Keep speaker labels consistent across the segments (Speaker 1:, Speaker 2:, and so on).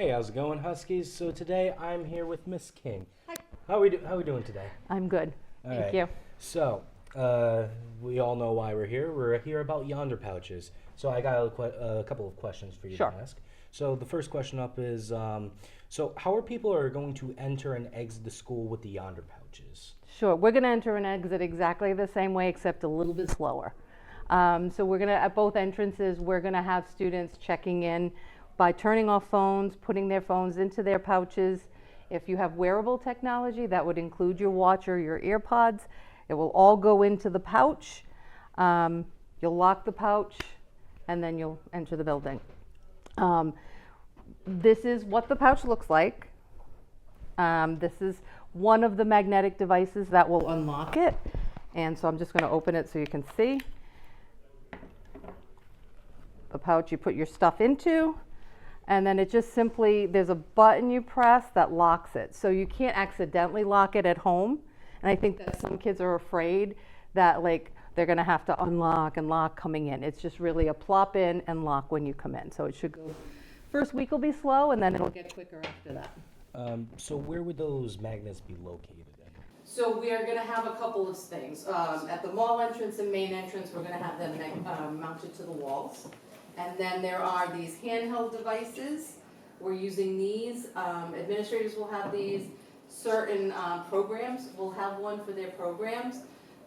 Speaker 1: Hey, how's it going, Huskies? So today I'm here with Miss King.
Speaker 2: Hi.
Speaker 1: How we doing today?
Speaker 2: I'm good.
Speaker 1: All
Speaker 2: Thank
Speaker 1: right.
Speaker 2: you.
Speaker 1: So, we all know why we're here. We're here about Yonder Pouches. So I got a couple of questions for you
Speaker 2: Sure.
Speaker 1: to ask. So the first question up is, so how are people are going to enter and exit the school with the Yonder Pouches?
Speaker 2: Sure. We're going to enter and exit exactly the same way, except a little bit slower. So we're going to, at both entrances, we're going to have students checking in by turning off phones, putting their phones into their pouches. If you have wearable technology, that would include your watch or your earpods. It will all go into the pouch. You'll lock the pouch, and then you'll enter the building. This is what the pouch looks like. This is one of the magnetic devices that will unlock it. And so I'm just going to open it so you can see. The pouch you put your stuff into, and then it just simply, there's a button you press that locks it. So you can't accidentally lock it at home. And I think that some kids are afraid that they're going to have to unlock and lock coming in. It's just really a plop in and lock when you come in. So it should go, first week will be slow, and then it'll get quicker after that.
Speaker 1: So where would those magnets be located in?
Speaker 2: So we are going to have a couple of things. At the mall entrance and main entrance, we're going to have them mounted to the walls. And then there are these handheld devices. We're using these. Administrators will have these. Certain programs will have one for their programs.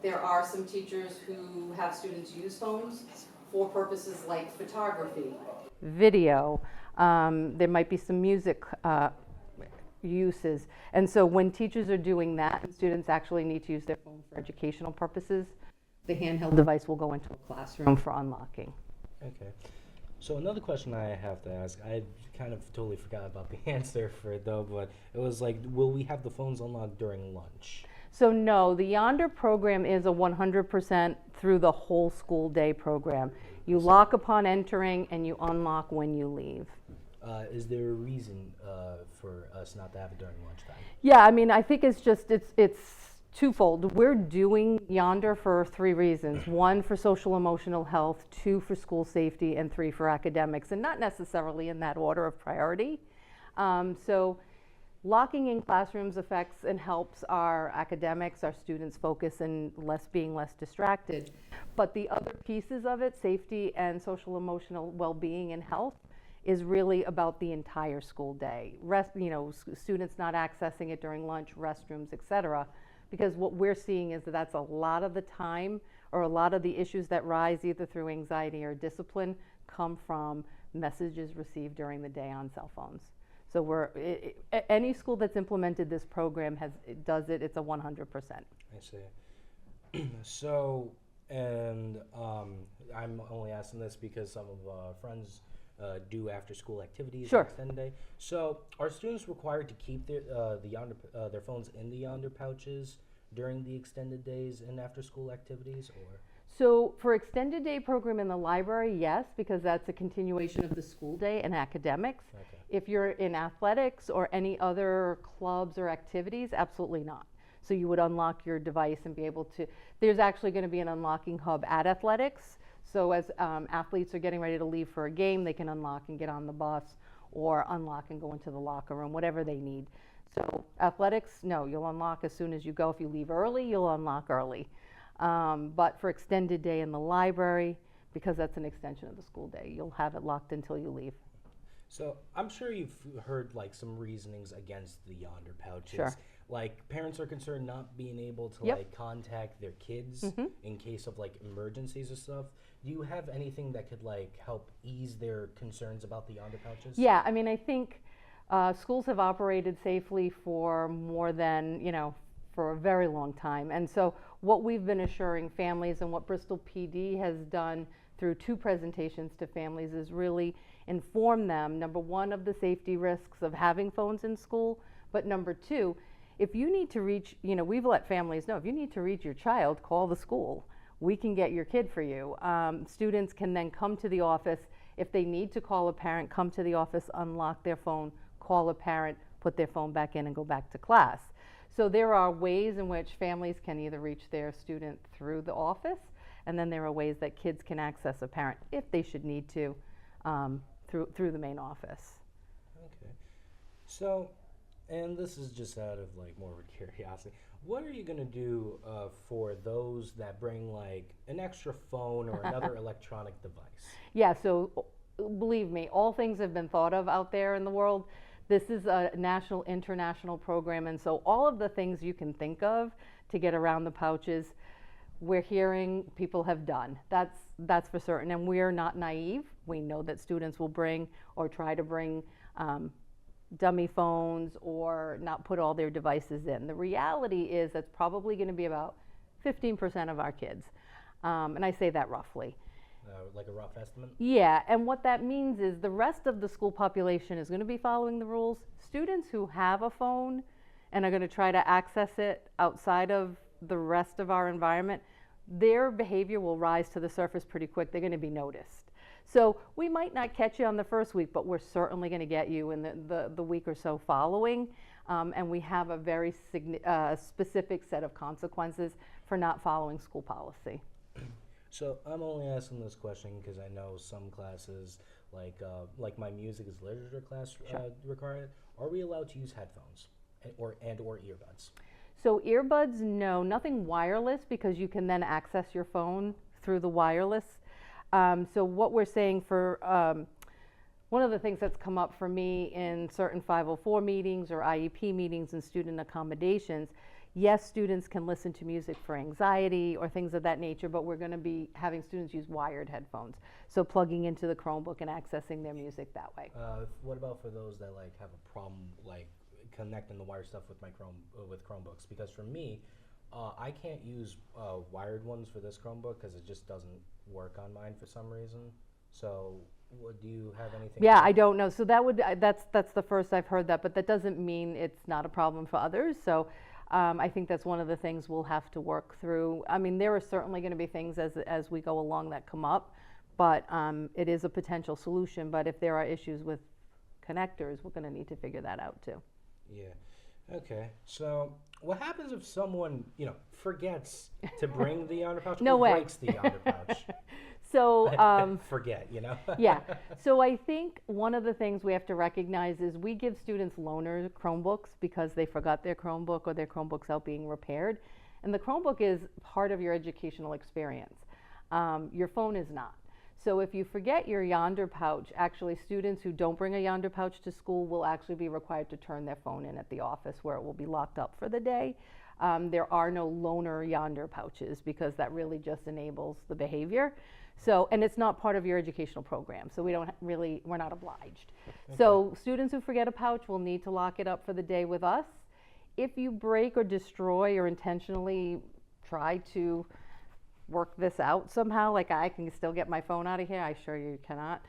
Speaker 2: There are some teachers who have students use phones for purposes like photography, video. There might be some music uses. And so when teachers are doing that and students actually need to use their phone for educational purposes, the handheld device will go into a classroom for unlocking.
Speaker 1: Okay. So another question I have to ask, I kind of totally forgot about the answer for it though, but it was like, will we have the phones unlocked during lunch?
Speaker 2: So no, the Yonder program is a 100% through the whole school day program. You lock upon entering and you unlock when you leave.
Speaker 1: Is there a reason for us not to have it during lunchtime?
Speaker 2: Yeah, I mean, I think it's just, it's twofold. We're doing Yonder for 3 reasons. 1, for social emotional health, 2, for school safety, and 3, for academics, and not necessarily in that order of priority. So locking in classrooms affects and helps our academics, our students focus and being less distracted. But the other pieces of it, safety and social emotional well-being and health, is really about the entire school day. Students not accessing it during lunch, restrooms, et cetera. Because what we're seeing is that that's a lot of the time, or a lot of the issues that rise either through anxiety or discipline come from messages received during the day on cell phones. So any school that's implemented this program does it. It's a 100%.
Speaker 1: I see. So, and I'm only asking this because some of our friends do after-school activities.
Speaker 2: Sure.
Speaker 1: Extended day. So, are students required to keep their phones in the Yonder pouches during the extended days and after-school activities, or?
Speaker 2: So for extended day program in the library, yes, because that's a continuation of the school day and academics.
Speaker 1: Okay.
Speaker 2: If you're in athletics or any other clubs or activities, absolutely not. So you would unlock your device and be able to, there's actually going to be an unlocking hub at athletics. So as athletes are getting ready to leave for a game, they can unlock and get on the bus, or unlock and go into the locker room, whatever they need. So athletics, no, you'll unlock as soon as you go. If you leave early, you'll unlock early. But for extended day in the library, because that's an extension of the school day, you'll have it locked until you leave.
Speaker 1: So I'm sure you've heard some reasonings against the Yonder pouches.
Speaker 2: Sure.
Speaker 1: Like parents are concerned not being able to
Speaker 2: Yep.
Speaker 1: contact their kids in case of emergencies or stuff. Do you have anything that could help ease their concerns about the Yonder pouches?
Speaker 2: Yeah, I mean, I think schools have operated safely for more than, for a very long time. And so what we've been assuring families and what Bristol PD has done through 2 presentations to families is really inform them, number 1, of the safety risks of having phones in school, but number 2, if you need to reach, we've let families know, if you need to reach your child, call the school. We can get your kid for you. Students can then come to the office. If they need to call a parent, come to the office, unlock their phone, call a parent, put their phone back in and go back to class. So there are ways in which families can either reach their student through the office, and then there are ways that kids can access a parent if they should need to through the main office.
Speaker 1: Okay. So, and this is just out of like more of a curiosity. What are you gonna do for those that bring like an extra phone or another electronic device?
Speaker 2: Yeah, so believe me, all things have been thought of out there in the world. This is a national, international program, and so all of the things you can think of to get around the pouches, we're hearing people have done. That's for certain, and we're not naive. We know that students will bring or try to bring dummy phones or not put all their devices in. The reality is that's probably going to be about 15% of our kids, and I say that roughly.
Speaker 1: Like a rough estimate?
Speaker 2: Yeah, and what that means is the rest of the school population is going to be following the rules. Students who have a phone and are going to try to access it outside of the rest of our environment, their behavior will rise to the surface pretty quick. They're going to be noticed. So we might not catch you on the first week, but we're certainly going to get you in the week or so following. And we have a very specific set of consequences for not following school policy.
Speaker 1: So I'm only asking this question because I know some classes, like my music is literature class, require it. Are we allowed to use headphones or earbuds?
Speaker 2: So earbuds, no, nothing wireless because you can then access your phone through the wireless. So what we're saying for one of the things that's come up for me in certain 504 meetings or IEP meetings and student accommodations, yes, students can listen to music for anxiety or things of that nature, but we're going to be having students use wired headphones. So plugging into the Chromebook and accessing their music that way.
Speaker 1: What about for those that like have a problem like connecting the wire stuff with my with Chromebooks? Because for me, I can't use wired ones for this Chromebook because it just doesn't work on mine for some reason. So, do you have anything?
Speaker 2: Yeah, I don't know. So that's the first I've heard that, but that doesn't mean it's not a problem for others. So. I think that's one of the things we'll have to work through. I mean, there are certainly going to be things as we go along that come up, but it is a potential solution. But if there are issues with connectors, we're going to need to figure that out too.
Speaker 1: Yeah. Okay. So, what happens if someone, forgets to bring the Yonder Pouch
Speaker 2: No
Speaker 1: or
Speaker 2: way.
Speaker 1: breaks the Yonder Pouch?
Speaker 2: So,
Speaker 1: Forget,
Speaker 2: yeah. So I think one of the things we have to recognize is we give students loaner Chromebooks because they forgot their Chromebook or their Chromebook's out being repaired. And the Chromebook is part of your educational experience. Your phone is not. So if you forget your Yonder Pouch, actually students who don't bring a Yonder Pouch to school will actually be required to turn their phone in at the office where it will be locked up for the day. There are no loaner Yonder Pouches because that really just enables the behavior. So, and it's not part of your educational program, so we're not obliged. Okay. So students who forget a pouch will need to lock it up for the day with us. If you break or destroy or intentionally try to work this out somehow, like I can still get my phone out of here, I assure you cannot.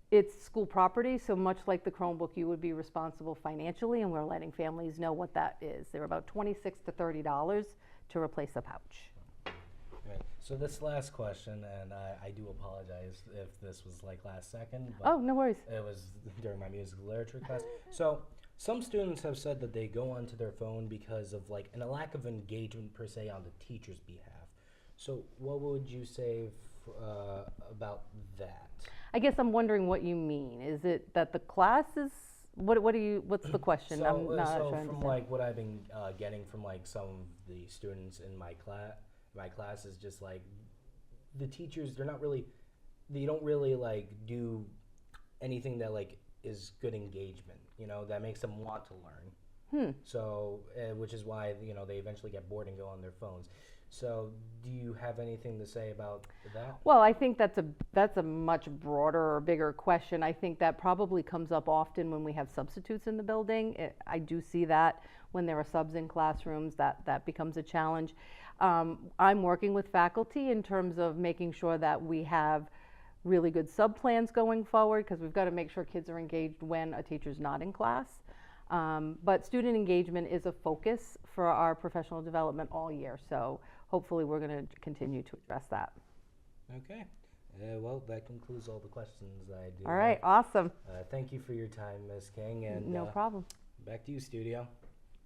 Speaker 2: It's school property, so much like the Chromebook, you would be responsible financially, and we're letting families know what that is. They're about $26 to $30 to replace a pouch.
Speaker 1: Right. So this last question, and I do apologize if this was like last second. But
Speaker 2: oh, no worries.
Speaker 1: It was during my music literature class. So some students have said that they go onto their phone because of like a lack of engagement per se on the teacher's behalf. So what would you say about that?
Speaker 2: I guess I'm wondering what you mean. Is it that the class is what's the question? I'm not sure.
Speaker 1: From like what I've been getting from like some of the students in my class is just like the teachers, they don't really like do anything that like is good engagement, that makes them want to learn. So which is why they eventually get bored and go on their phones. So do you have anything to say about that?
Speaker 2: Well, I think that's a much broader or bigger question. I think that probably comes up often when we have substitutes in the building. I do see that when there are subs in classrooms, that becomes a challenge. I'm working with faculty in terms of making sure that we have really good sub plans going forward, because we've got to make sure kids are engaged when a teacher's not in class. But student engagement is a focus for our professional development all year, so hopefully we're going to continue to address that.
Speaker 1: Okay. Well, that concludes all the questions I do.
Speaker 2: All right, awesome.
Speaker 1: Thank you for your time, Ms. King. And
Speaker 2: no problem.
Speaker 1: Back to you, studio.